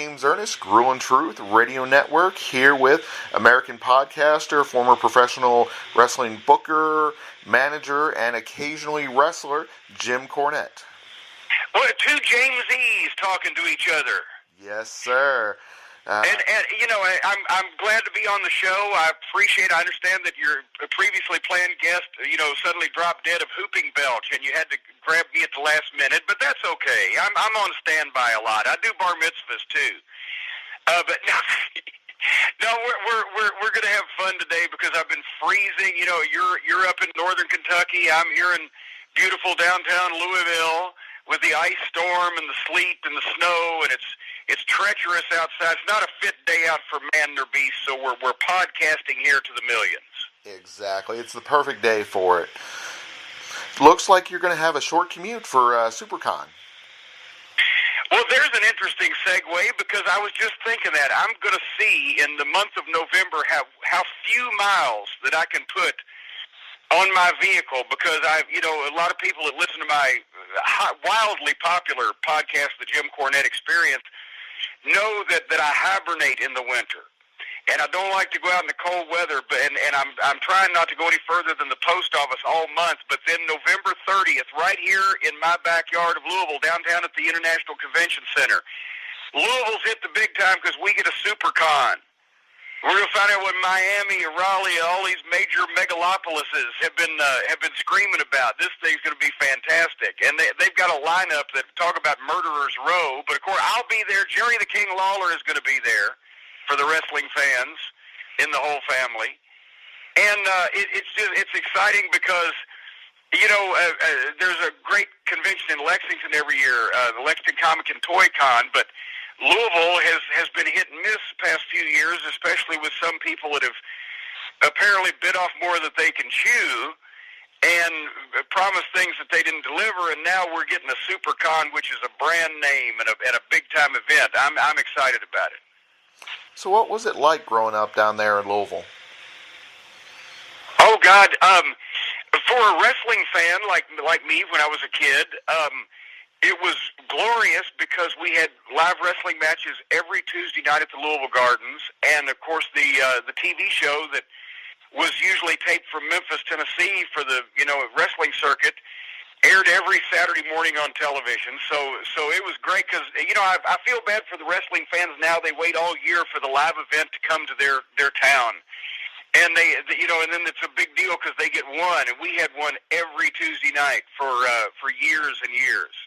James Ernest, Gruel and Truth Radio Network, here with American podcaster, former professional wrestling booker, manager, and occasionally wrestler, Jim Cornette. Well, two James E's talking to each other. Yes, sir. And you know, I'm glad to be on the show. I understand that your previously planned guest, you know, suddenly dropped dead of whooping belch, and you had to grab me at the last minute. But that's okay. I'm on standby a lot. I do bar mitzvahs too. But no, we're going to have fun today because I've been freezing. You know, you're up in northern Kentucky. I'm here in beautiful downtown Louisville with the ice storm and the sleet and the snow, and it's treacherous outside. It's not a fit day out for man nor beast, so we're podcasting here to the millions. Exactly. It's the perfect day for it. Looks like you're going to have a short commute for SuperCon. Well, there's an interesting segue because I was just thinking that I'm going to see in the month of November how few miles that I can put on my vehicle, because a lot of people that listen to my wildly popular podcast, The Jim Cornette Experience, know that I hibernate in the winter, and I don't like to go out in the cold weather. But I'm trying not to go any further than the post office all month. But then November 30th, right here in my backyard of Louisville, downtown at the International Convention Center, Louisville's hit the big time because we get a SuperCon. We're going to find out what Miami, Raleigh, all these major megalopolises have been screaming about. This thing's going to be fantastic. And they've got a lineup that talk about Murderer's Row. But, of course, I'll be there. Jerry the King Lawler is going to be there for the wrestling fans in the whole family. And it's exciting because, you know, there's a great convention in Lexington every year, the Lexington Comic and Toy Con, but Louisville has been hit and miss the past few years, especially with some people that have apparently bit off more than they can chew and promised things that they didn't deliver, and now we're getting a SuperCon, which is a brand name and a big-time event. I'm excited about it. So what was it like growing up down there in Louisville? Oh, God. For a wrestling fan like me when I was a kid, it was glorious because we had live wrestling matches every Tuesday night at the Louisville Gardens, and of course the TV show that was usually taped from Memphis, Tennessee for the wrestling circuit aired every Saturday morning on television. So it was great because I feel bad for the wrestling fans now. They wait all year for the live event to come to their town. And and then it's a big deal because they get one, and we had one every Tuesday night for years and years.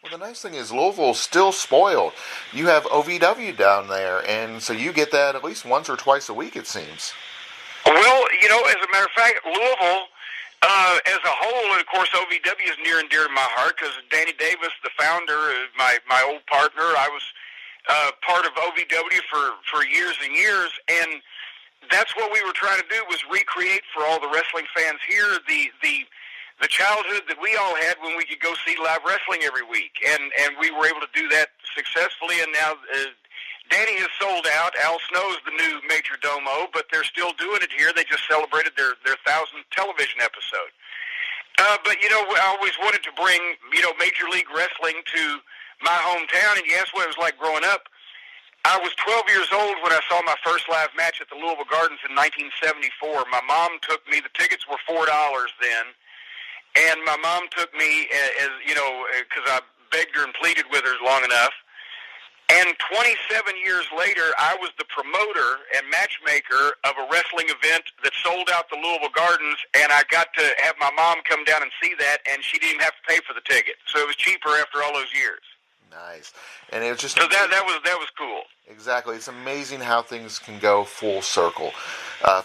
Well, the nice thing is Louisville's still spoiled. You have OVW down there, and so you get that at least once or twice a week, it seems. Well, as a matter of fact, Louisville, as a whole, and of course OVW is near and dear to my heart because Danny Davis, the founder, my old partner, I was part of OVW for years and years, and that's what we were trying to do was recreate for all the wrestling fans here the childhood that we all had when we could go see live wrestling every week, and we were able to do that successfully. And now Danny has sold out. Al Snow's the new major domo, but they're still doing it here. They just celebrated their 1,000th television episode. But I always wanted to bring Major League Wrestling to my hometown. And you asked what it was like growing up. I was 12 years old when I saw my first live match at the Louisville Gardens in 1974. My mom took me. The tickets were $4 then. And my mom took me, because I begged her and pleaded with her long enough. And 27 years later, I was the promoter and matchmaker of a wrestling event that sold out the Louisville Gardens, and I got to have my mom come down and see that, and she didn't have to pay for the ticket. So it was cheaper after all those years. Nice. And it was just so that was cool. Exactly. It's amazing how things can go full circle.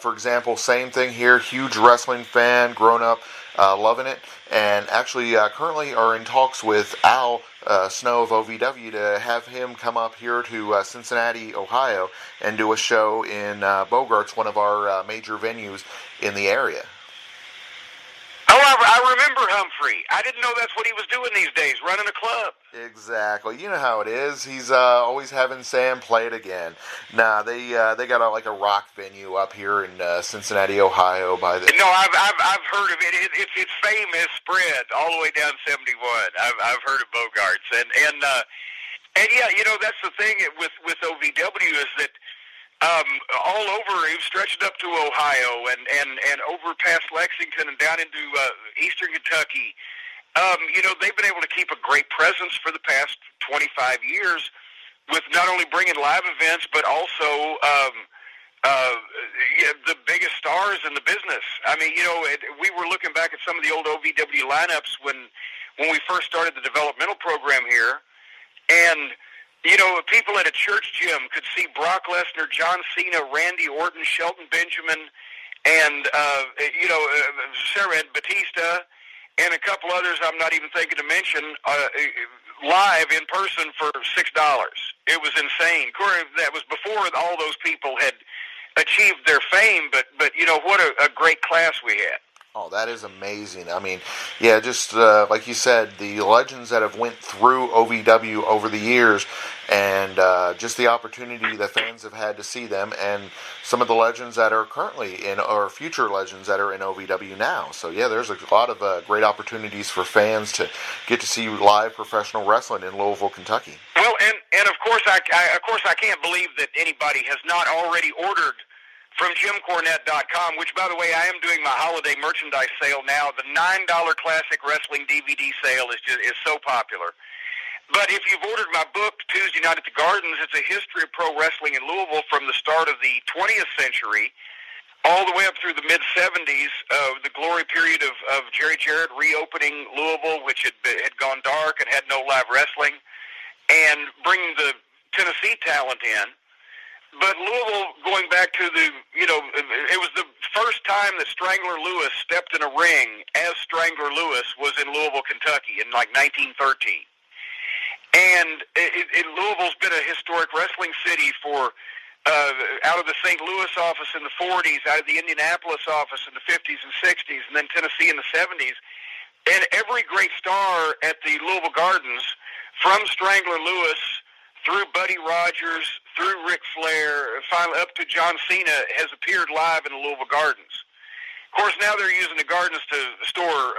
For example, same thing here, huge wrestling fan, grown up, loving it, and actually currently are in talks with Al Snow of OVW to have him come up here to Cincinnati, Ohio, and do a show in Bogaerts, one of our major venues in the area. Oh, I remember Humphrey. I didn't know that's what he was doing these days, running a club. Exactly. You know how it is. He's always having Sam play it again. Nah, they got a rock venue up here in Cincinnati, Ohio. No, I've heard of it. Its fame has spread all the way down 71. I've heard of Bogaerts, and And yeah, that's the thing with OVW is that all over, it stretched up to Ohio and over past Lexington and down into eastern Kentucky. They've been able to keep a great presence for the past 25 years with not only bringing live events, but also the biggest stars in the business. I mean, we were looking back at some of the old OVW lineups when we first started the developmental program here, and people at a church gym could see Brock Lesnar, John Cena, Randy Orton, Shelton Benjamin, and Sarah Batista, and a couple others I'm not even thinking to mention, live in person for $6. It was insane. Corey, that was before all those people had achieved their fame, but what a great class we had. Oh, that is amazing. I mean, yeah, just like you said, the legends that have went through OVW over the years, and just the opportunity that fans have had to see them, and some of the legends that are currently in, or future legends that are in OVW now. So yeah, there's a lot of great opportunities for fans to get to see live professional wrestling in Louisville, Kentucky. Well, and of course I can't believe that anybody has not already ordered from JimCornette.com, which, by the way, I am doing my holiday merchandise sale now. The $9 Classic Wrestling DVD sale is so popular. But if you've ordered my book, Tuesday Night at the Gardens, it's a history of pro wrestling in Louisville from the start of the 20th century all the way up through the mid-'70s, the glory period of Jerry Jarrett reopening Louisville, which had gone dark and had no live wrestling, and bringing the Tennessee talent in. But Louisville, going back to it was the first time that Strangler Lewis stepped in a ring as Strangler Lewis was in Louisville, Kentucky in like 1913. And Louisville's been a historic wrestling city for out of the St. Louis office in the 40s, out of the Indianapolis office in the 50s and 60s, and then Tennessee in the 70s. And every great star at the Louisville Gardens, from Strangler Lewis through Buddy Rogers, through Ric Flair, finally up to John Cena, has appeared live in the Louisville Gardens. Of course, now they're using the gardens to store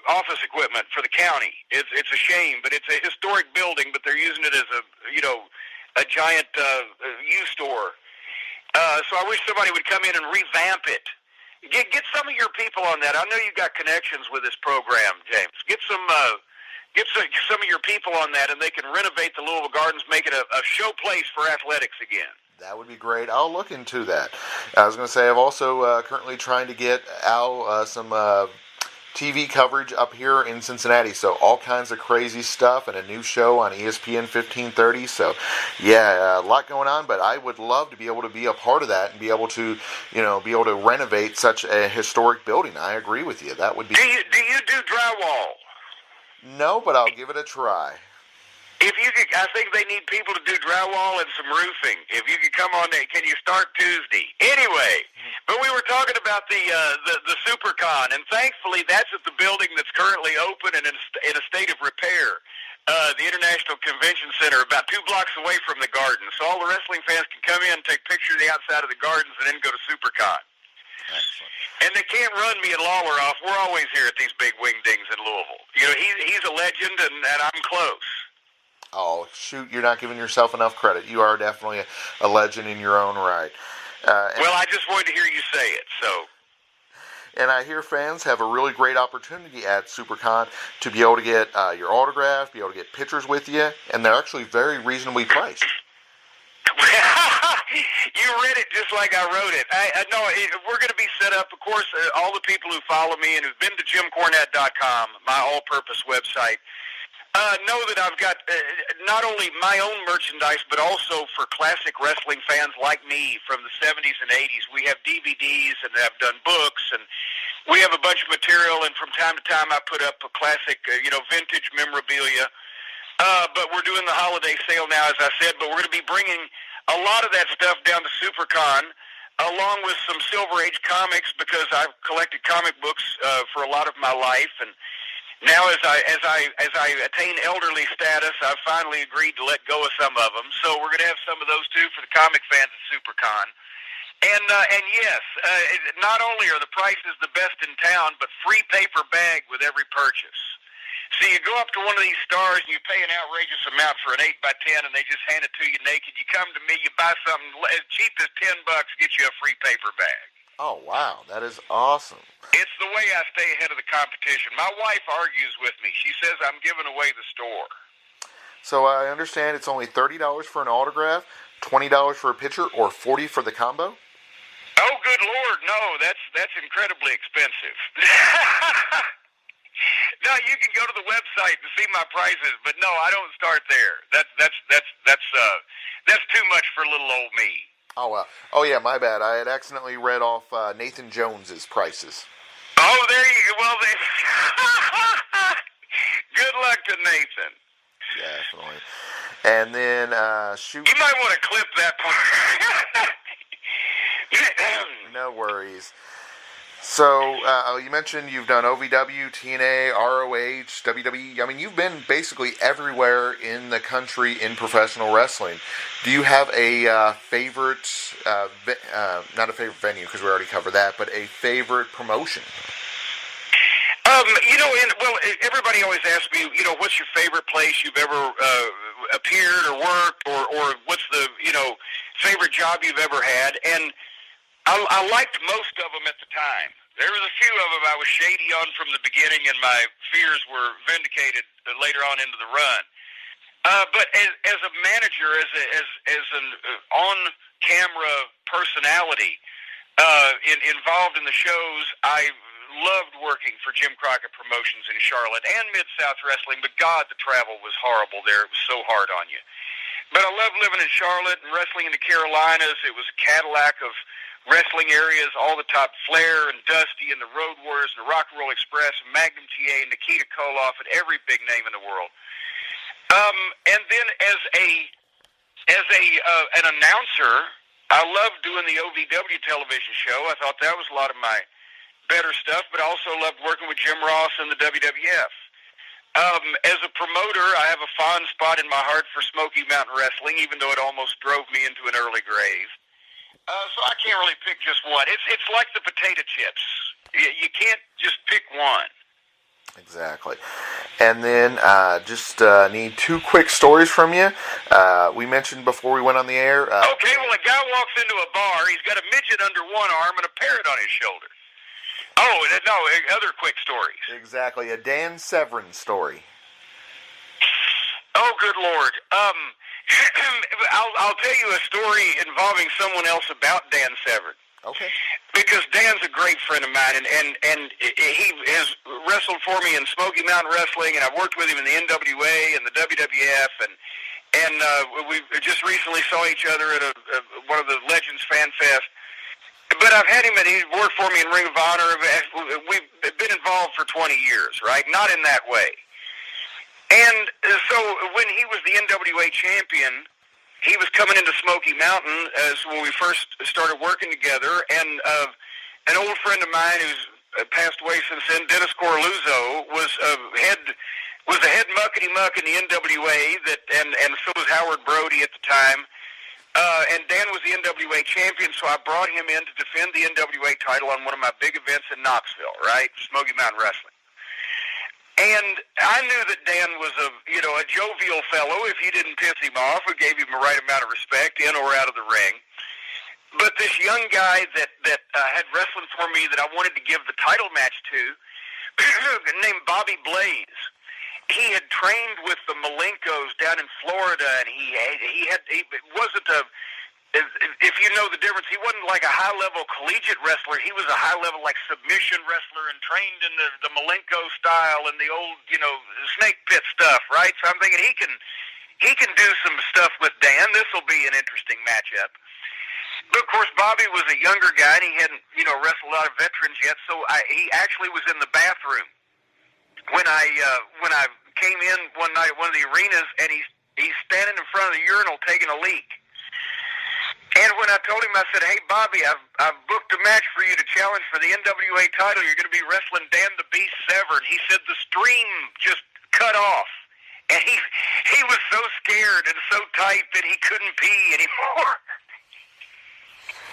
office equipment for the county. It's a shame, but it's a historic building, but they're using it as a giant U-store. So I wish somebody would come in and revamp it. Get some of your people on that. I know you've got connections with this program, James. Get some of your people on that, and they can renovate the Louisville Gardens, make it a show place for athletics again. That would be great. I'll look into that. I was going to say, I'm also currently trying to get Al some TV coverage up here in Cincinnati. So all kinds of crazy stuff and a new show on ESPN 1530. So yeah, a lot going on, but I would love to be able to be a part of that and be able to, renovate such a historic building. I agree with you. That would be. Do you do drywall? No, but I'll give it a try. If you could, I think they need people to do drywall and some roofing. If you could come on there, can you start Tuesday? Anyway, but we were talking about the SuperCon, and thankfully that's at the building that's currently open and in a state of repair. The International Convention Center, about 2 blocks away from the Gardens. So all the wrestling fans can come in, take pictures of the outside of the Gardens, and then go to SuperCon. Excellent. And they can't run me and Lawler off. We're always here at these big wingdings in Louisville. He's a legend, and I'm close. Oh, shoot, you're not giving yourself enough credit. You are definitely a legend in your own right. Well, I just wanted to hear you say it, so. And I hear fans have a really great opportunity at SuperCon to be able to get your autograph, be able to get pictures with you, and they're actually very reasonably priced. You read it just like I wrote it. No, we're going to be set up. Of course, all the people who follow me and who've been to JimCornette.com, my all-purpose website, know that I've got not only my own merchandise, but also for classic wrestling fans like me from the 70s and 80s. We have DVDs and I've done books, and we have a bunch of material, and from time to time I put up a classic, vintage memorabilia. But we're doing the holiday sale now, as I said, but we're going to be bringing a lot of that stuff down to SuperCon, along with some Silver Age comics, because I've collected comic books for a lot of my life, and now as I attain elderly status, I've finally agreed to let go of some of them. So we're going to have some of those too for the comic fans at SuperCon. And yes, not only are the prices the best in town, but free paper bag with every purchase. So you go up to one of these stars and you pay an outrageous amount for an 8x10, and they just hand it to you naked. You come to me, you buy something as cheap as $10, get you a free paper bag. Oh, wow. That is awesome. It's the way I stay ahead of the competition. My wife argues with me. She says I'm giving away the store. So I understand it's only $30 for an autograph, $20 for a picture, or $40 for the combo? Oh, good Lord, no, that's incredibly expensive. No, you can go to the website and see my prices, but no, I don't start there. That's too much for little old me. Oh, wow. Oh, yeah, my bad. I had accidentally read off Nathan Jones's prices. Oh, there you go. Well, good luck to Nathan. Definitely. And then, shoot. You might want to clip that part. No worries. So, you mentioned you've done OVW, TNA, ROH, WWE. I mean, you've been basically everywhere in the country in professional wrestling. Do you have a favorite, not a favorite venue, because we already covered that, but a favorite promotion? Everybody always asks me, what's your favorite place you've ever appeared or worked, or what's the, favorite job you've ever had, and I liked most of them at the time. There was a few of them I was shady on from the beginning, and my fears were vindicated later on into the run. But as a manager, as an on-camera personality involved in the shows, I loved working for Jim Crockett Promotions in Charlotte and Mid-South Wrestling, but God, the travel was horrible there. It was so hard on you. But I loved living in Charlotte and wrestling in the Carolinas. It was a Cadillac of wrestling areas, all the top Flair and Dusty and the Road Warriors and the Rock and Roll Express and Magnum TA and Nikita Koloff and every big name in the world. And then as an announcer, I loved doing the OVW television show. I thought that was a lot of my better stuff, but I also loved working with Jim Ross and the WWF. As a promoter, I have a fond spot in my heart for Smoky Mountain Wrestling, even though it almost drove me into an early grave. So I can't really pick just one. It's like the potato chips. You can't just pick one. Exactly. And then just need two quick stories from you. We mentioned before we went on the air. Okay, well, a guy walks into a bar. He's got a midget under one arm and a parrot on his shoulder. Oh, no, other quick stories. Exactly. A Dan Severn story. Oh, good Lord. I'll tell you a story involving someone else about Dan Severn. Okay. Because Dan's a great friend of mine, and he has wrestled for me in Smoky Mountain Wrestling, and I've worked with him in the NWA and the WWF, and we just recently saw each other at one of the Legends Fan Fest. But I've had him, and he's worked for me in Ring of Honor. We've been involved for 20 years, right? Not in that way. And so when he was the NWA champion, he was coming into Smoky Mountain as when we first started working together, and an old friend of mine who's passed away since then, Dennis Corluzzo, was a head muckety-muck in the NWA, and so was Howard Brody at the time. And Dan was the NWA champion, so I brought him in to defend the NWA title on one of my big events in Knoxville, right? Smoky Mountain Wrestling. And I knew that Dan was a jovial fellow if you didn't piss him off or gave him the right amount of respect in or out of the ring. But this young guy that had wrestling for me that I wanted to give the title match to, named Bobby Blaze, he had trained with the Malenkos down in Florida, and he wasn't if you know the difference, he wasn't like a high-level collegiate wrestler. He was a high-level, like, submission wrestler and trained in the Malenko style and the old, snake pit stuff, right? So I'm thinking he can do some stuff with Dan. This will be an interesting matchup. But, of course, Bobby was a younger guy, and he hadn't, wrestled a lot of veterans yet, so he actually was in the bathroom when I came in one night at one of the arenas, and he's standing in front of the urinal taking a leak. And when I told him, I said, "Hey, Bobby, I've booked a match for you to challenge for the NWA title. You're going to be wrestling Dan the Beast Severn." He said the stream just cut off, and he was so scared and so tight that he couldn't pee anymore.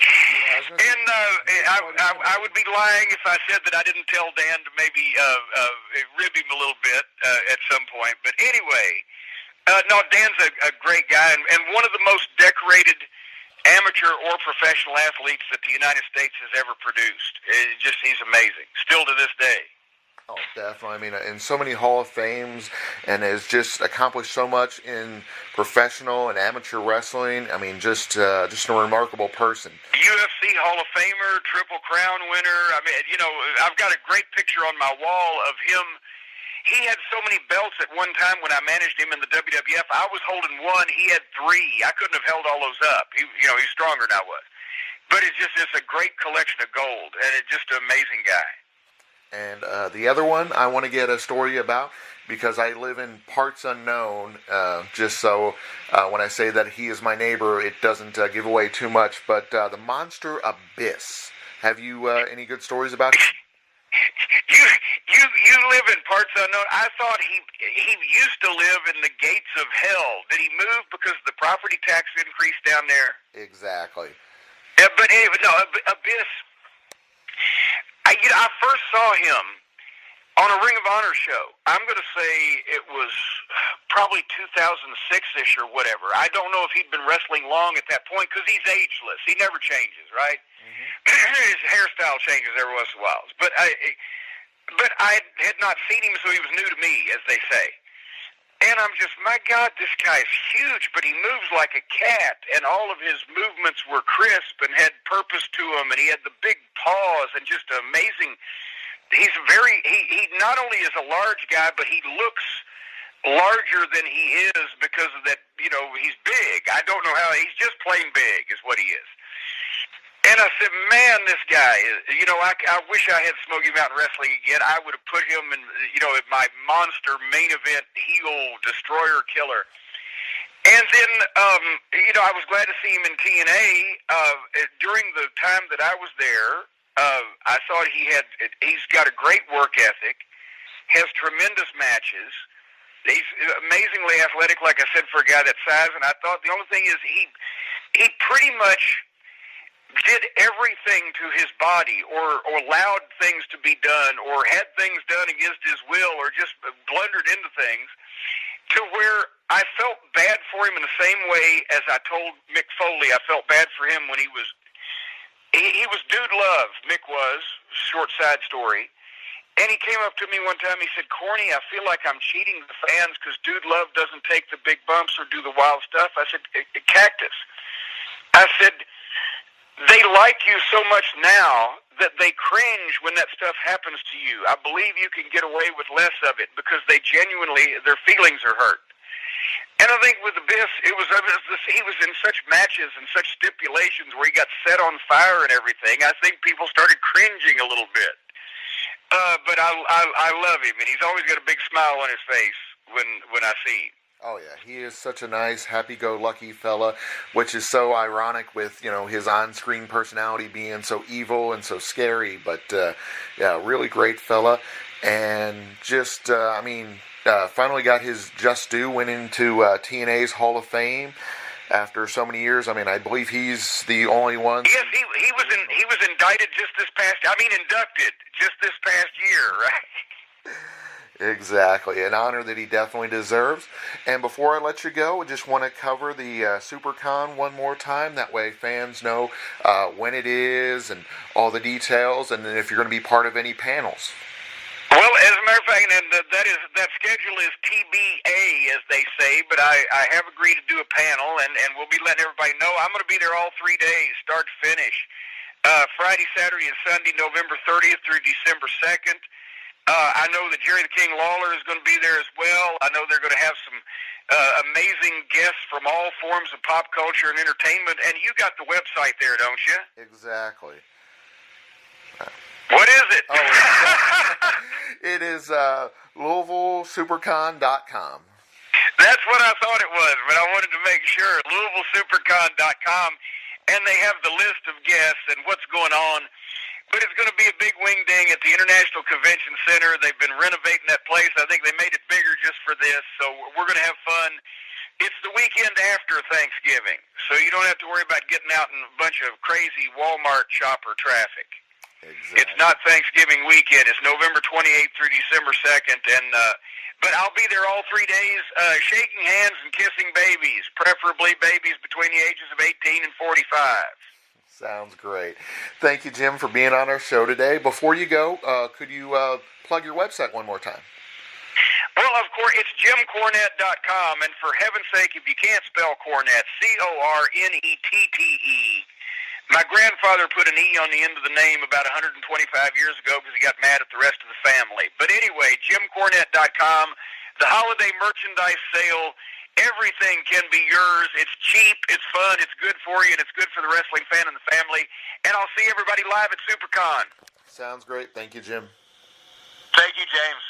Yeah, And I would be lying if I said that I didn't tell Dan to maybe rib him a little bit at some point. But anyway, no, Dan's a great guy and one of the most decorated amateur or professional athletes that the United States has ever produced. He's amazing, still to this day. Oh, definitely. I mean, in so many Hall of Fames, and has just accomplished so much in professional and amateur wrestling. I mean, just a remarkable person. UFC Hall of Famer, Triple Crown winner. I mean, I've got a great picture on my wall of him. He had so many belts at one time when I managed him in the WWF. I was holding one. He had three. I couldn't have held all those up. He's stronger than I was. But it's a great collection of gold, and it's just an amazing guy. And the other one I want to get a story about, because I live in parts unknown, just so when I say that he is my neighbor, it doesn't give away too much. But the Monster Abyss. Have you any good stories about it? You live in parts unknown. I thought he used to live in the gates of hell. Did he move because the property tax increased down there? Exactly. Yeah, but anyway, no, Abyss. I first saw him on a Ring of Honor show. I'm going to say it was probably 2006-ish or whatever. I don't know if he'd been wrestling long at that point because he's ageless. He never changes, right? Mm-hmm. His hairstyle changes every once in a while. But I had not seen him, so he was new to me, as they say. And I'm just, my God, this guy is huge, but he moves like a cat, and all of his movements were crisp and had purpose to him, and he had the big paws and just amazing. He not only is a large guy, but he looks larger than he is because of that, he's big. I don't know how, he's just plain big is what he is. And I said, man, this guy, I wish I had Smoky Mountain Wrestling again. I would have put him in, at my monster main event heel destroyer killer. And then, I was glad to see him in TNA. During the time that I was there, I thought he's got a great work ethic, has tremendous matches. He's amazingly athletic, like I said, for a guy that size. And I thought the only thing is he pretty much did everything to his body or allowed things to be done or had things done against his will or just blundered into things to where I felt bad for him in the same way as I told Mick Foley I felt bad for him when he was Dude Love, Mick was, short side story. And he came up to me one time, he said, Corny, I feel like I'm cheating the fans because Dude Love doesn't take the big bumps or do the wild stuff. I said, Cactus. I said, they like you so much now that they cringe when that stuff happens to you. I believe you can get away with less of it because their feelings are hurt. And I think with Abyss, he was in such matches and such stipulations where he got set on fire and everything. I think people started cringing a little bit. But I love him, and he's always got a big smile on his face when I see him. Oh, yeah, he is such a nice, happy-go-lucky fella, which is so ironic with, his on-screen personality being so evil and so scary. But, really great fella. And just, finally got his just due, went into TNA's Hall of Fame after so many years. I believe he's the only one. Yes, he was indicted inducted just this past year, right? Exactly. An honor that he definitely deserves. And before I let you go, I just want to cover the SuperCon one more time. That way fans know when it is and all the details, and then if you're going to be part of any panels. Well, as a matter of fact, and that schedule is TBA, as they say, but I have agreed to do a panel, and we'll be letting everybody know. I'm going to be there all 3 days, start to finish. Friday, Saturday, and Sunday, November 30th through December 2nd. I know that Jerry the King Lawler is going to be there as well. I know they're going to have some amazing guests from all forms of pop culture and entertainment. And you got the website there, don't you? Exactly. What is it? It is LouisvilleSuperCon.com. That's what I thought it was, but I wanted to make sure. LouisvilleSuperCon.com. And they have the list of guests and what's going on. But it's going to be a big wing ding at the International Convention Center. They've been renovating that place. I think they made it bigger just for this. So we're going to have fun. It's the weekend after Thanksgiving, so you don't have to worry about getting out in a bunch of crazy Walmart shopper traffic. Exactly. It's not Thanksgiving weekend. It's November 28th through December 2nd, and but I'll be there all 3 days, shaking hands and kissing babies, preferably babies between the ages of 18 and 45. Sounds great. Thank you, Jim, for being on our show today. Before you go, could you plug your website one more time? Well, of course, it's JimCornette.com, and for heaven's sake, if you can't spell Cornette, Cornette, my grandfather put an E on the end of the name about 125 years ago because he got mad at the rest of the family. But anyway, JimCornette.com, the holiday merchandise sale, everything can be yours. It's cheap, it's fun, it's good for you, and it's good for the wrestling fan and the family. And I'll see everybody live at SuperCon. Sounds great. Thank you, Jim. Thank you, James.